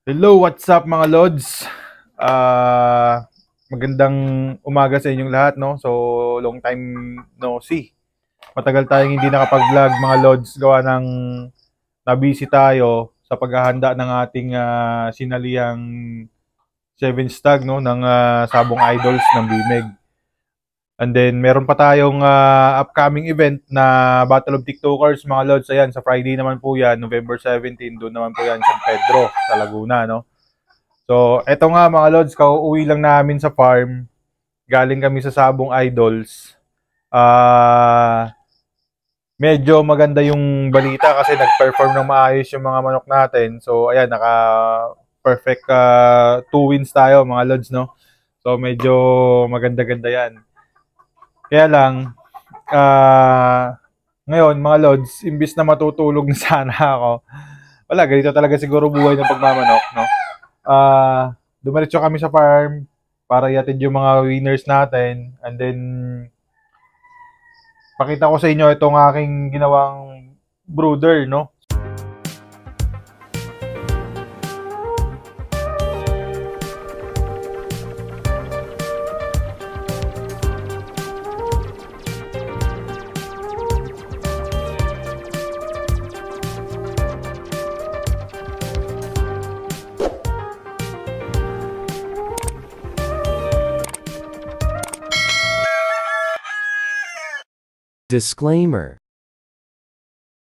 Hello, what's up mga Lods? Magandang umaga sa inyong lahat, no? So, long time no see. Matagal tayong hindi nakapag-vlog mga Lods, gawa ng na-busy tayo sa paghahanda ng ating sinalihang Seven Stag, no? Ng Sabong Idols ng Bimeg. And then, meron pa tayong upcoming event na Battle of TikTokers, mga Lods. Ayan, sa Friday naman po yan, November 17, doon naman po yan, San Pedro, sa Laguna, no? So, eto nga mga Lods, kauuwi lang namin sa farm. Galing kami sa Sabong Idols. Medyo maganda yung balita kasi nag-perform ng maayos yung mga manok natin. So, ayan, naka-perfect 2 wins tayo mga Lods, no? So, medyo maganda-ganda yan. Kaya lang, ngayon mga Lods, imbis na matutulog na sana ako, wala, ganito talaga siguro buhay ng pagmamanok, no? Dumiretso kami sa farm para iatid yung mga winners natin, and then pakita ko sa inyo itong aking ginawang brooder, no? Disclaimer.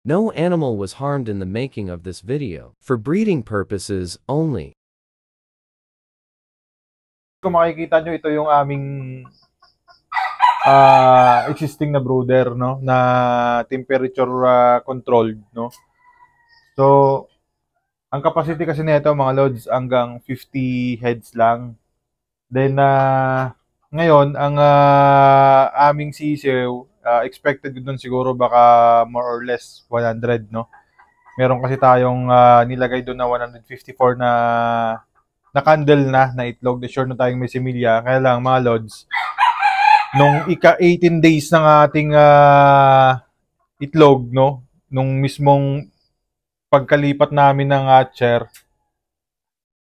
No animal was harmed in the making of this video, for breeding purposes only. Kung makikita nyo, ito yung aming existing na brooder, no? Na temperature controlled, no? So, ang capacity kasi nito mga Lods hanggang 50 heads lang. Then, ngayon, ang aming sisiw, expected doon siguro baka more or less 100, no? Meron kasi tayong nilagay doon na 154 na candle na itlog. De sure na tayong may similya. Kaya lang, mga Lods, nung ika-18 days ng ating itlog, no? Nung mismong pagkalipat namin ng hatcher,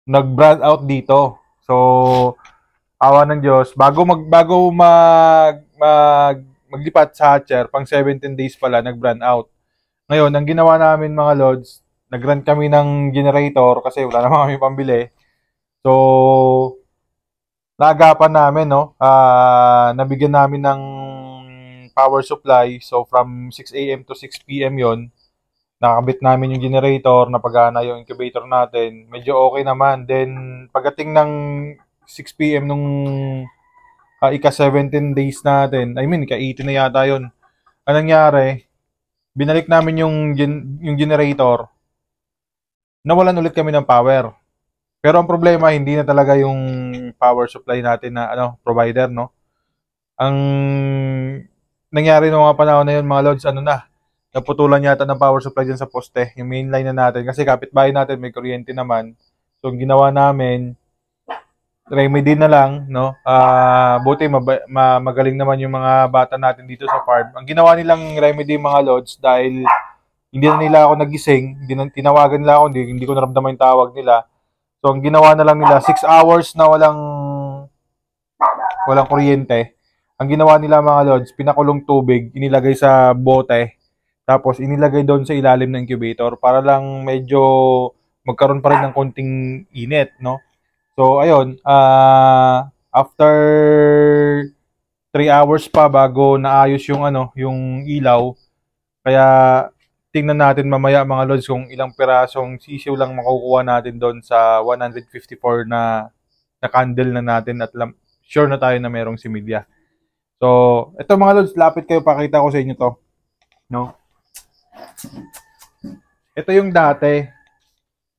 nag-brand out dito. So, awa ng Diyos, maglipat sa hatcher, pang 17 days pala, nag-brand out. Ngayon, ang ginawa namin mga Lods, nag-run kami ng generator kasi wala naman kami pambili. So, naagapan namin, no? Nabigyan namin ng power supply. So, from 6 a.m. to 6 p.m. yon, nakakabit namin yung generator, napagana yung incubator natin. Medyo okay naman. Then, pagdating ng 6 p.m. nung ika-17 days natin, I mean, ika-18 na yata yun. Anong nangyari? Binalik namin yung generator. Nawalan ulit kami ng power. Pero ang problema, hindi na talaga yung power supply natin na provider, no? Ang nangyari noong mga panahon na yun, mga Lods, naputulan yata ng power supply dyan sa poste, yung main line na natin. Kasi kapitbahay natin, may kuryente naman. So, ang ginawa namin, remedy na lang, no? Buti magaling naman yung mga bata natin dito sa farm. Ang ginawa nilang remedy, mga Lods, dahil hindi na nila ako nagising, tinawagan nila ako, hindi ko naramdaman yung tawag nila. So, ang ginawa na lang nila, 6 hours na walang kuryente. Ang ginawa nila mga Lods, pinakulong tubig, inilagay sa bote, tapos inilagay doon sa ilalim ng incubator para lang medyo magkaroon pa rin ng konting init, no? So, ayun, after 3 hours pa bago naayos yung ilaw, kaya tingnan natin mamaya mga Lods kung ilang pirasong sisiw lang makukuha natin doon sa 154 na candle na natin at sure na tayo na merong similya. So, ito mga Lods, lapit kayo, pakita ko sa inyo to. No? Ito yung dati.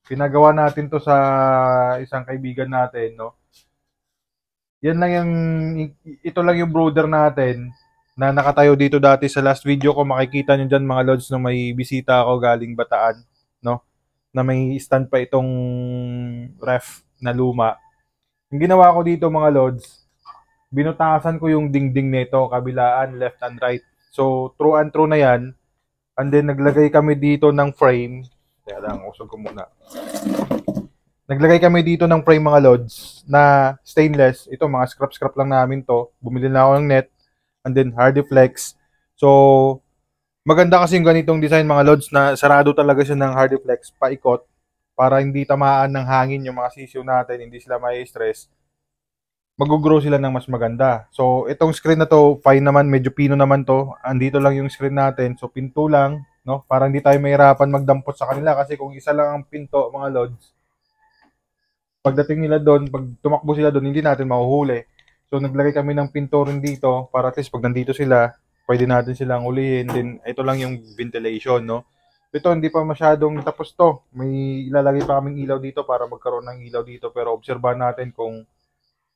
Pinagawa natin to sa isang kaibigan natin, no? Ito lang yung brooder natin na nakatayo dito dati. Sa last video ko, makikita nyo dyan mga Lods na may bisita ako galing Bataan, no? Na may stand pa itong ref na luma. Yung ginawa ko dito mga Lods, binutasan ko yung dingding nito, kabilaan, left and right. So, true and true na yan. And then, naglagay kami dito ng frame. Kaya lang, usog ko muna. Naglagay kami dito ng frame mga lods na stainless. Ito mga scrap lang namin to. Bumili na ako ng net and then Hardiflex. So maganda kasi yung ganitong design mga lods na sarado talaga siya ng Hardiflex paikot para hindi tamaan ng hangin yung mga sisiw natin, hindi sila may stress. Mag-grow sila ng mas maganda. So itong screen na to, fine naman, medyo pino naman to. Andito lang yung screen natin. So pinto lang, no? Para hindi tayo mahirapan magdampot sa kanila kasi kung isa lang ang pinto mga lods, pagdating nila doon, pag tumakbo sila doon, hindi natin mahuhuli. So naglagay kami ng pinto rin dito para at least pag nandito sila, pwede natin silang ulihin. Then ito lang yung ventilation, no? Ito hindi pa masyadong tapos to. May ilalagay pa kaming ilaw dito para magkaroon ng ilaw dito pero obserbahan natin kung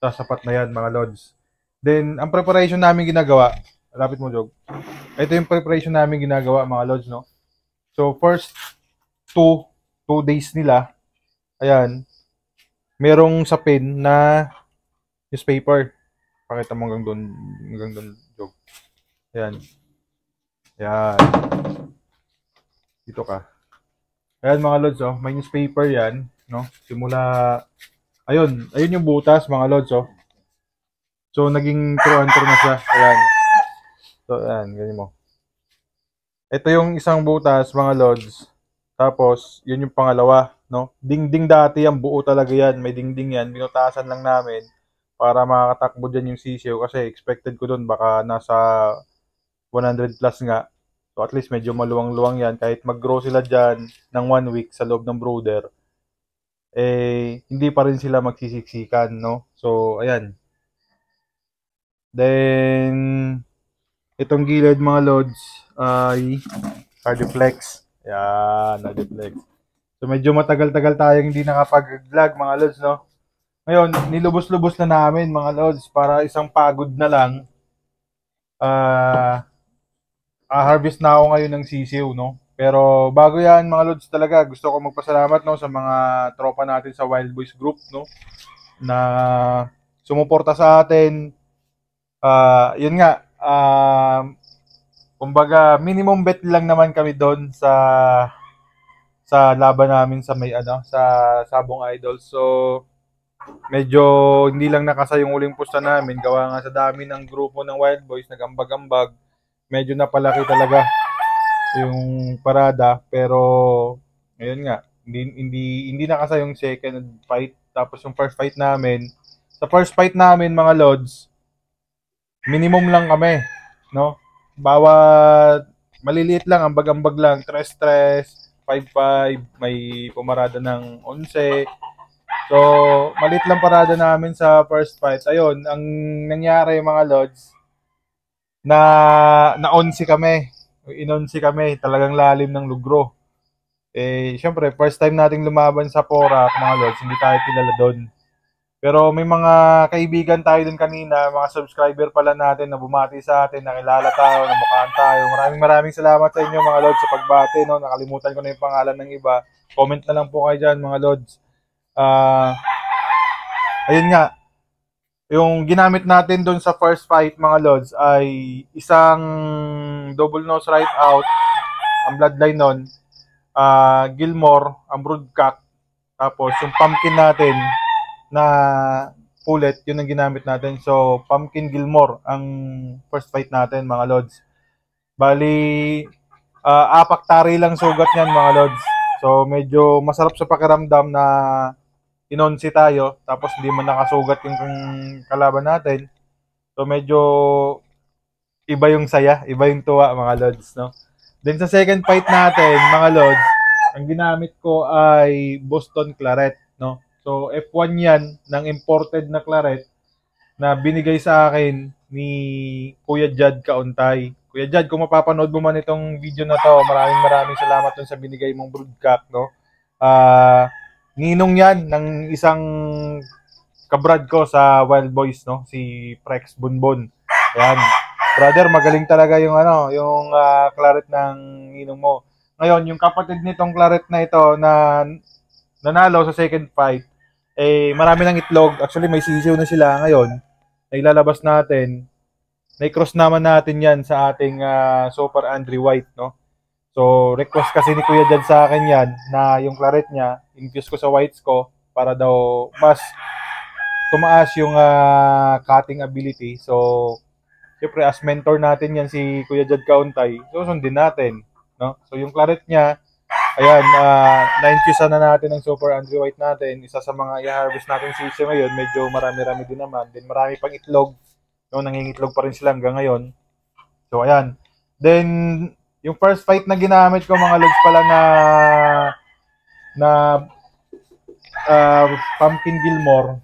sasapat na yan mga lods. Then ang preparation namin ginagawa, lapit mo Jog. Ito yung preparation namin ginagawa mga lods, no? So first 2 days nila, ayan, merong sapin na newspaper. Pakita mo hanggang doon, Jog. Ayan. Ayan. Dito ka. Ayan mga lods, oh. May newspaper yan, no? Simula, ayun yung butas mga lods, oh. So, naging true na siya. Ayan. So, ayan, ganyan mo. Ito yung isang butas mga lods. Tapos, yun yung pangalawa, no? Dingding dati yan, buo talaga yan. May dingding yan. Binutasan lang namin para makakatakbo dyan yung sisiyo kasi expected ko dun baka nasa 100 plus nga. So at least medyo maluwang-luwang yan. Kahit mag-grow sila dyan ng 1 week sa loob ng brooder, eh, hindi pa rin sila magsisiksikan, no? So, ayan. Then, itong gilid mga lods ay Hardiflex. Ayan, Hardiflex. So medyo matagal-tagal tayong hindi nakapag-vlog mga lods, no? Ngayon, nilubos-lubos na namin mga lods para isang pagod na lang. Harvest na ako ngayon ng sisiw, no? Pero bago yan mga lods talaga, gusto ko magpasalamat, no, sa mga tropa natin sa Wild Boys Group, no, na sumuporta sa atin. Yun nga, kumbaga minimum bet lang naman kami doon sa laban namin sa may sa Sabong Idol. So medyo hindi lang nakasa yung uling pusta namin, gawa nga sa dami ng grupo ng Wild Boys nagambag-ambag. Medyo napalaki talaga yung parada, pero ayun nga, hindi nakasa yung second fight. Tapos yung first fight namin, sa first fight namin mga lods, minimum lang kami, no? Bawat maliliit lang, ambag-ambag lang, 3-3, 5-5, may pumarada ng 11. So, maliit lang parada namin sa first fight. Ayun, ang nangyari mga lods, na 11 kami. In-11 kami, talagang lalim ng lugro. Eh, syempre, first time nating lumaban sa Porac, mga lods, hindi tayo kilala doon. Pero may mga kaibigan tayo doon kanina, mga subscriber pala natin na bumati sa atin, nakilala tayo, namukhaan tayo. Maraming salamat sa inyo mga lods sa pagbati, no? Nakalimutan ko na yung pangalan ng iba. Comment na lang po kayo dyan mga lods. Ayun nga, yung ginamit natin doon sa first fight mga lods ay isang double nose right out, ang bloodline nun, Gilmore, ang broodcock, tapos yung pumpkin natin na pullet, yun ang ginamit natin. So pumpkin Gilmore ang first fight natin mga lods. Bali, apak-tari lang sugat niyan mga lods. So medyo masarap sa pakiramdam na inonsi tayo, tapos hindi man nakasugat yung kalaban natin. So medyo iba yung saya, iba yung tuwa mga lods, no? Then sa second fight natin, mga lods, ang ginamit ko ay Boston Claret, no? So F1 yan ng imported na claret na binigay sa akin ni Kuya Jad Kauntay. Kuya Jad, kung mapapanood mo man itong video na to, maraming salamat dun sa binigay mong broodcock, no? Ninong yan ng isang kabrad ko sa Wild Boys, no? Si Prex Bunbon. Ayan. Brother, magaling talaga yung yung claret ng ninong mo. Ngayon, yung kapatid nitong claret na ito na nanalo sa second fight, eh marami ng itlog. Actually, may sisiw na sila ngayon. Na ilalabas natin. Na-cross naman natin yan sa ating Super Andre White, no? So, request kasi ni Kuya Jad sa akin yan na yung claret niya, infuse ko sa whites ko, para daw mas tumaas yung cutting ability. So, siyempre as mentor natin yan si Kuya Jad Kauntay, susundin natin, no? So, yung claret niya, ayan, na-infuse na natin ng Super Andre White natin. Isa sa mga i-harvest natin sisyo ngayon, medyo marami-rami din naman. Then marami pang itlog, no? Nangingitlog pa rin sila hanggang ngayon. So, ayan. Then, yung first fight na ginamit ko mga lods pala na Pumpkin Gilmore,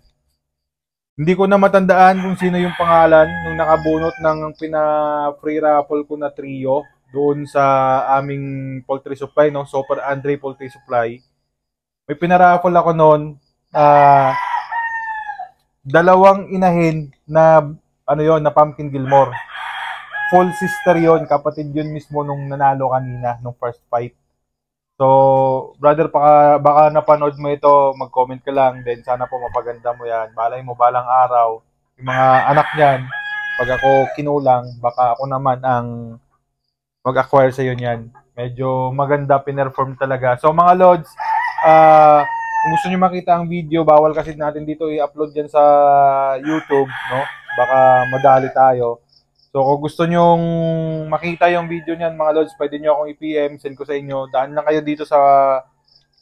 hindi ko na matandaan kung sino yung pangalan nung nakabunot ng pina-free raffle ko na trio doon sa aming poultry supply, no? Super Andre Poultry Supply. May pinaraffle ako noon, dalawang inahin na na Pumpkin Gilmore. Full sister yon, kapatid yun mismo nung nanalo kanina nung first fight. So, brother, baka napanood mo ito, mag-comment ka lang, then sana po mapaganda mo yan. Balay mo, balang araw, yung mga anak niyan, pag ako kinulang, baka ako naman ang mag-acquire sa iyo niyan. Medyo maganda, pinerform talaga. So, mga lods, kung gusto niyo makita ang video, bawal kasi natin dito i-upload yan sa YouTube, no? Baka madali tayo. So, kung gusto nyong makita yung video niyan, mga lods, pwede nyo akong i-PM, send ko sa inyo. Daan lang kayo dito sa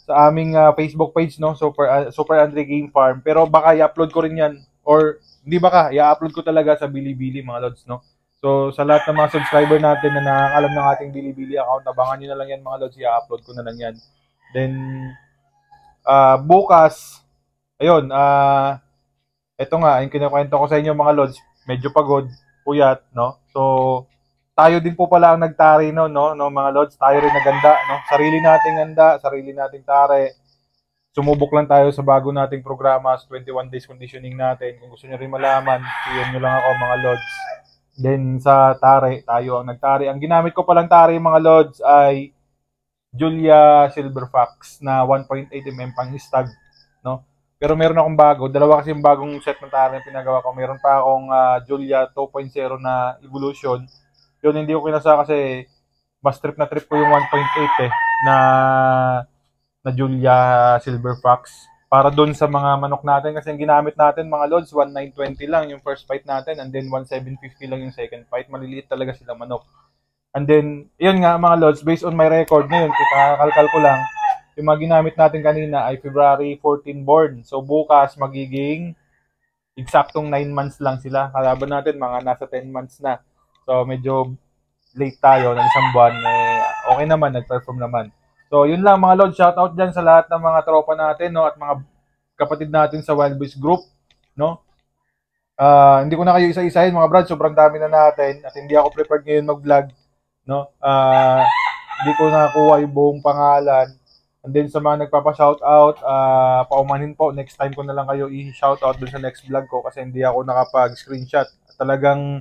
aming Facebook page, no? Super Andre Game Farm. Pero baka i-upload ko rin yan. Or, hindi baka, i-upload ko talaga sa Bilibili, mga lods, no? So, sa lahat ng mga subscriber natin na nakakalam ng ating Bilibili account, abangan nyo na lang yan, mga lods. I-upload ko na lang yan. Then, bukas, ayun, ito nga, yung kinukwento ko sa inyo, mga lods, medyo pagod, puyat, no? So, tayo din po pala ang nagtari no, mga lods, tayo rin naganda, no? Sarili nating handa, sarili nating tari. Sumubok lang tayo sa bago nating programa, 21 days conditioning natin. Kung gusto niyo rin malaman, PM nyo lang ako, mga lods. Then, sa tari, tayo ang nagtari. Ang ginamit ko palang tari, mga lods, ay Julia Silver Fox na 1.8 mm pang stag, no? Pero meron akong bago. Dalawa kasi yung bagong set ng tari na pinagawa ko. Meron pa akong Julia 2.0 na Evolution. Yun, hindi ko kinasa kasi mas trip na trip ko yung 1.8 na Julia Silver Fox. Para doon sa mga manok natin. Kasi yung ginamit natin, mga lods, 1,920 lang yung first fight natin. And then 1,750 lang yung second fight. Maliliit talaga sila manok. And then, yun nga mga lods, based on my record ngayon, kakalkal ko lang, yung mga ginamit natin kanina ay February 14 born. So, bukas magiging eksaktong 9 months lang sila. Kalaban natin, mga nasa 10 months na. So, medyo late tayo ng isang buwan. Okay naman, nag-perform naman. So, yun lang mga Lord. Shoutout dyan sa lahat ng mga tropa natin, no? At mga kapatid natin sa Wild Boys Group, no? Hindi ko na kayo isa-isahin, mga brad. Sobrang dami na natin. At hindi ako prepared ngayon mag-vlog, no? Hindi ko nakuha yung buong pangalan. And then sa mga nagpapa-shoutout, paumanhin po, next time ko na lang kayo i-shoutout dun sa next vlog ko kasi hindi ako nakapag-screenshot. Talagang,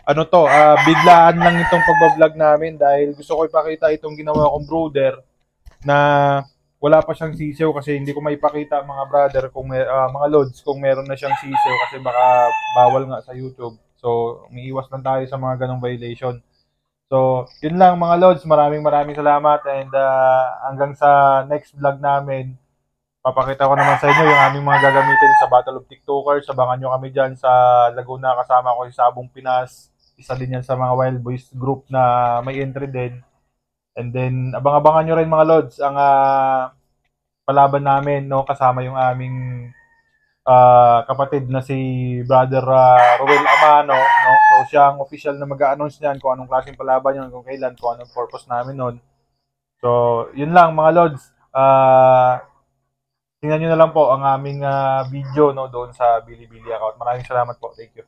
biglaan lang itong pagbablog namin dahil gusto ko ipakita itong ginawa kong brooder na wala pa siyang sisiw kasi hindi ko maipakita mga brother, mga lods, kung meron na siyang sisiw kasi baka bawal nga sa YouTube. So, umiiwas lang tayo sa mga ganong violation. So, yun lang mga lods. Maraming salamat and hanggang sa next vlog namin, papakita ko naman sa inyo yung aming mga gagamitin sa Battle of TikTokers. Abangan nyo kami dyan sa Laguna. Kasama ko si Sabong Pinas. Isa din yan sa mga Wild Boys group na may entry din. And then, abang-abangan nyo rin mga lods ang palaban namin, no? Kasama yung aming kapatid na si Brother Roel Amano, no? So siya ang official na mag-a-announce niyan kung anong klaseng palaban yun, kung kailan, kung anong purpose namin nun. So, yun lang mga lods. Tingnan nyo na lang po ang aming video, no, doon sa Bilibili account. Maraming salamat po. Thank you.